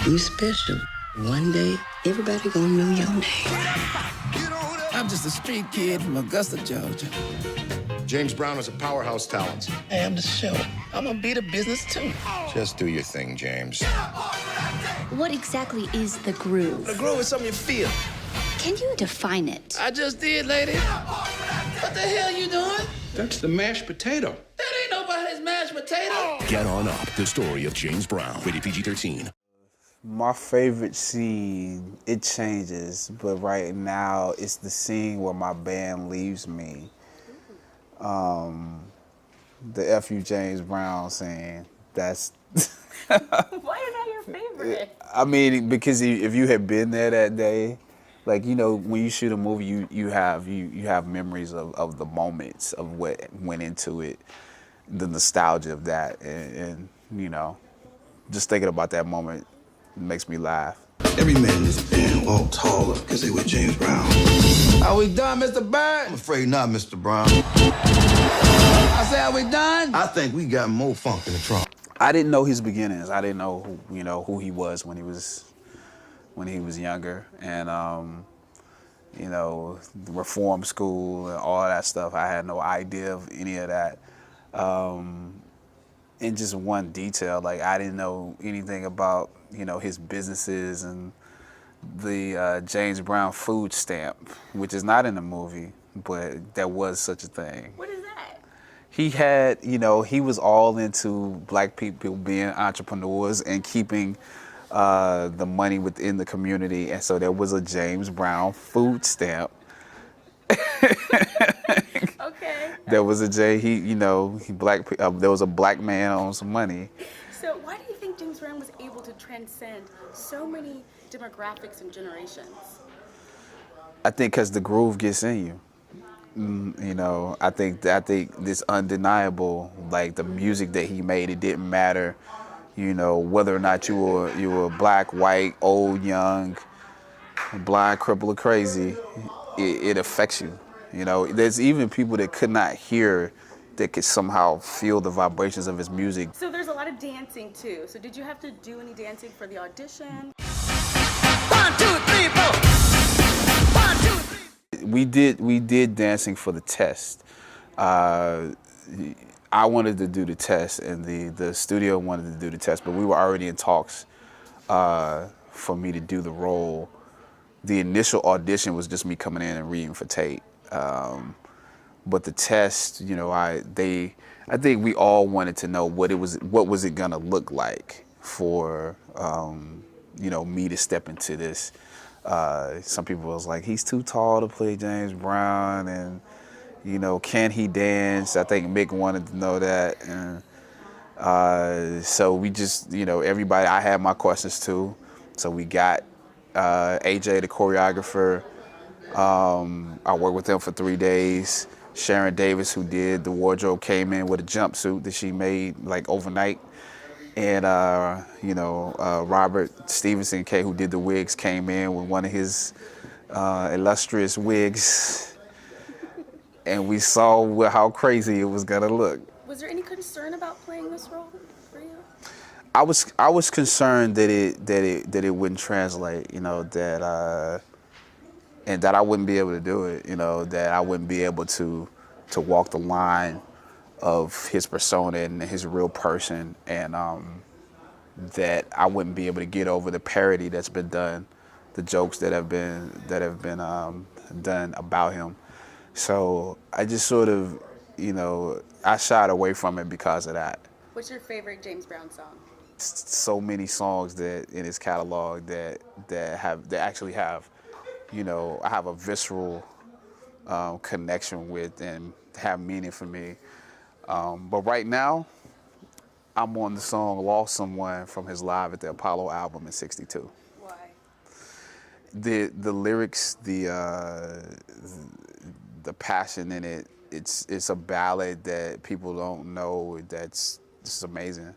You special. One day, everybody gonna know your name. I'm just a street kid from Augusta, Georgia. James Brown is a powerhouse talent. Hey, I'm the show. I'm gonna be the business too. Just do your thing, James. What exactly is the groove? The groove is something you feel. Can you define it? I just did, lady. What the hell you doing? That's the mashed potato. That ain't nobody's mashed potato. Get On Up, the story of James Brown, rated PG-13. My favorite scene, it changes, but right now it's the scene where my band leaves me. The F you James Brown scene, that's... Why is that your favorite? I mean, because if you had been there that day, like, you know, when you shoot a movie, you have memories of the moments of what went into it, the nostalgia of that, and you know, just thinking about that moment makes me laugh. Every man in this band walked taller because they were James Brown. Are we done, Mr. Bird? I'm afraid not, Mr. Brown. I said, are we done? I think we got more funk in the trunk. I didn't know his beginnings. I didn't know who he was when he was younger, and you know, the reform school and all that stuff. I had no idea of any of that. In just one detail, like I didn't know anything about, you know, his businesses and the James Brown food stamp, which is not in the movie, but there was such a thing. What is that? He had, you know, he was all into black people being entrepreneurs and keeping the money within the community, and so there was a James Brown food stamp. Okay. There was there was a black man on some money. So why do you think James Brown was able to transcend so many demographics and generations? I think because the groove gets in you. You know, I think this undeniable, like the music that he made, it didn't matter, you know, whether or not you were black, white, old, young, blind, crippled, or crazy. It affects you. You know, there's even people that could not hear that could somehow feel the vibrations of his music. So there's a lot of dancing too. So did you have to do any dancing for the audition? 1, 2, 3, 4. 1, 2, 3. We did dancing for the test. I wanted to do the test, and the studio wanted to do the test, but we were already in talks for me to do the role. The initial audition was just me coming in and reading for tape. But the test, you know, I think we all wanted to know what was it gonna look like for you know, me to step into this. Some people was like, he's too tall to play James Brown, and you know, can he dance? I think Mick wanted to know that, and so we just, you know, everybody. I had my questions too, so we got AJ, the choreographer. I worked with him for 3 days. Sharon Davis, who did the wardrobe, came in with a jumpsuit that she made like overnight. And, you know, Robert Stevenson, who did the wigs, came in with one of his illustrious wigs. And we saw how crazy it was gonna look. Was there any concern about playing this role for you? I was concerned that it wouldn't translate, you know, that and that I wouldn't be able to do it, you know, that I wouldn't be able to walk the line of his persona and his real person, and that I wouldn't be able to get over the parody that's been done, the jokes that have been done about him. So I just sort of, you know, I shied away from it because of that. What's your favorite James Brown song? So many songs that in his catalog that actually have, you know, I have a visceral connection with and have meaning for me. But right now, I'm on the song "Lost Someone" from his Live at the Apollo album in '62. Why? The lyrics, the passion in it. It's a ballad that people don't know. That's just amazing.